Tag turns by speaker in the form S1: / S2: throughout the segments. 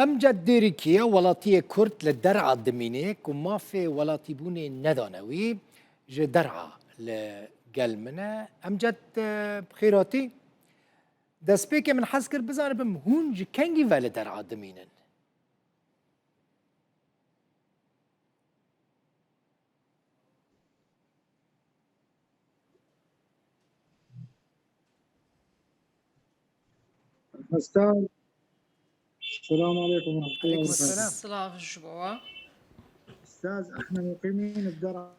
S1: امجد ديريكيا ولاتيه كرت للدرعة دمينيك وما في ولاتي بوني ندانوي جي درعة لقلمنا امجد بخيراتي دسبيكي من حسكر بزاني بم هون جي كنجي فالي درعة دمينن
S2: أستاذ السلام عليكم ورحمة الله
S1: عليكم
S2: وبركاته.
S1: السلام.
S3: السلام جبوة.
S2: أستاذ إحنا مقيمين بدرعا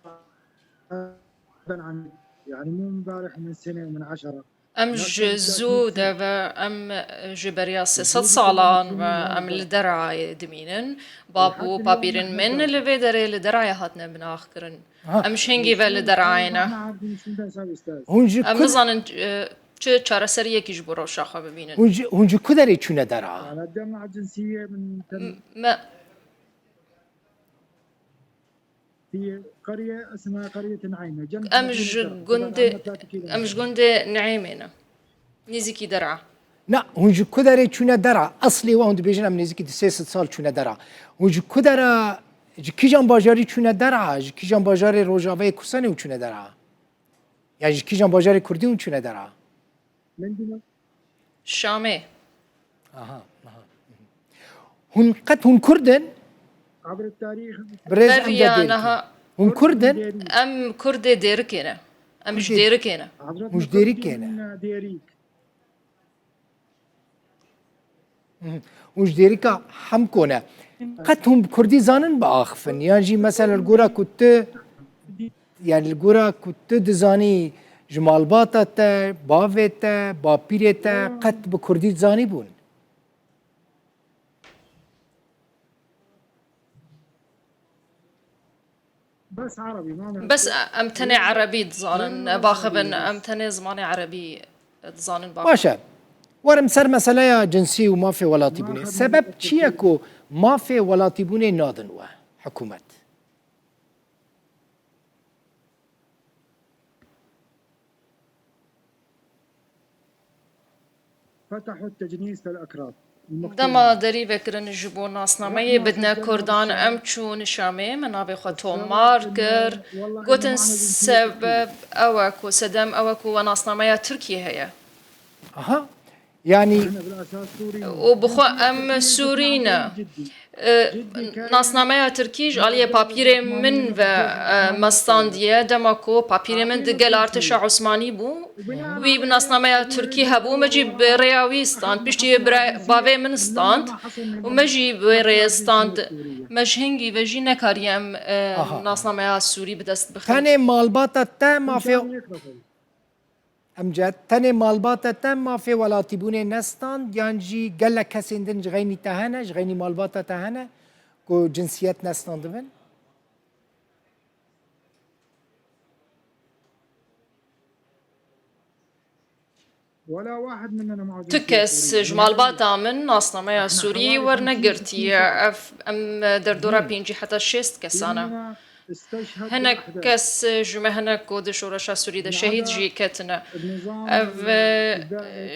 S2: عن يعني مو امبارح من سنة ومن 10.
S3: ام جزو دابا ام جبرياس 6 صالان و ام الدرعة دمينن بابو بابيرن من اللي بيدري الدرعة هاتنا بناخرن ام شنجي بالدرعينا
S1: هون جي
S3: ام نظن چه چاره سریه کیش برو شاخه ببینن
S1: هون جي كدري چونه درعة
S2: على الجامعة الجنسية من
S3: ما
S2: في قرية اسمها قرية نعيمة جنب
S3: امش جند نعيمنا نيزيكي درعة
S1: لا هون جي كدري چونه درعة اصلي وهون بيجن ام نزيكي 3 سال چونه درعة هون جي كدرا جي كيجان باجاري چونه درعة جي كيجان باجاري روجاوي كرساني و چونه درعة يعني جي كيجان باجاري كردي و چونه درعة
S2: من دون
S3: شامي
S1: هون قد هون كردن
S2: عبر التاريخ
S1: بريز ام
S3: بريانها
S1: هون كردن
S3: ام كرد ديركينا ام مش ديركينا
S1: مش ديريك هنا.
S2: من ديريك
S1: وش ديريكا حمكونا قد هم كردي زانن بآخفن يعني مثلا الجورا كنت يعني الجورا كنت دزاني جمال باتا بافيتا بابيريتا قد بكردي زاني بون
S2: بس عربي ما
S3: بس امتني عربي تزانن باخبن امتني زماني عربي تزانن باخبن
S1: باشا ورم سر مسألة جنسي وما في ولاتي بوني سبب چيكو ما في ولاتي بوني نادن و حكومت
S2: فتحوا التجنيس للأكراد
S3: دما دري بكرن جبو ناسنامه بدنا كردان ام چون شامي منابي خو تومار كر قوتن سبب اوكو سدم اوكو وناسنامه تركيا هي
S1: اها يعني
S2: احنا بالأساس سوري
S3: وبخو ام سورينا ناسنامه ترکیش علیه پاپیر من و مستاندیه دماکو پاپیر من دگل ارتش عثمانی بو وی بناسنامه ترکی هبو مجی بریاوی استاند پشتی باوی من استاند و مجی بریستاند مجهنگی و جی نکاریم ناسنامه سوری بدست بخیر
S1: تاني مالباتا تا ما في امجد تاني مالباتا تا ما في ولاتي بوني نستان يعني قال لك كسندن جغيني تهانا جغيني مالباتا تهانا كو جنسيات نستان دبن
S2: ولا واحد مننا معه جنسية
S3: تكس
S2: سورية.
S3: جمال باتا من ناسنامه سوری ورنگرتی ام در دورا بینجی حتی 6 کسانه
S2: لأننا استشهد
S3: هناك
S2: بالأحداث.
S3: كاس جمع هناك كود شورشا سوري ده شهيد جي كتنا
S2: النظام
S3: اف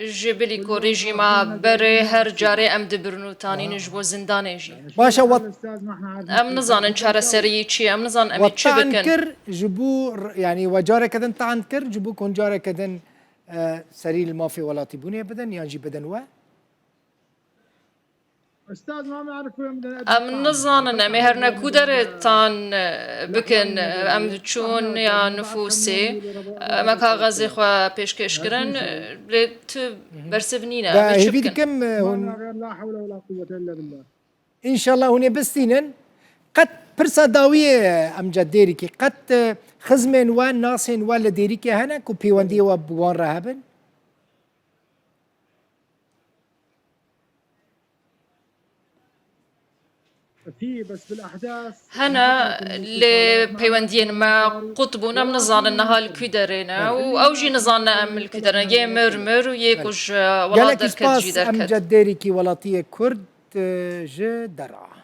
S3: جبلي كو ريجيما بري هر جاري ام دبرنو تاني نجبو زندان جي
S1: باشا وط
S2: الأستاذ ما احنا عارفين
S3: ام نظان انشار سري چي ام نظان ام چه
S1: وطعن
S3: بكن
S1: كر جبو يعني وجارة كدن طعن كر جبو كون جارة كدن سريل ما في ولاتي بوني بدن يعني بدن و
S2: أستاذ ما بنعرف وين بدنا
S3: ام نظان ان مهرنا كودر تان بكن ام چون يا نفوسي ما كاغازي خوا پیشکش کرن لت برسفنينا
S1: ده
S3: ام
S1: هيفيد
S3: چبكن
S1: كم
S2: ما
S1: هون
S2: لنا غير لا حول ولا قوة إلا بالله.
S1: ان شاء الله هون بستينن قد برسا داوية امجد ديريكي قد خزمن و ناسن ولا ديريكي هنا كو بيواندي و بوان رهبن
S2: في بس بالأحداث
S3: هنا اللي بيوندين ما قطبونا من نظان انها الكدرنا او جي نظان ام الكدرنا يه مرمر ويكوش ولا
S1: قالك
S3: دركت جي
S1: سباس
S3: دركت
S1: امجد ديريكي ولاتية كرد ج درعا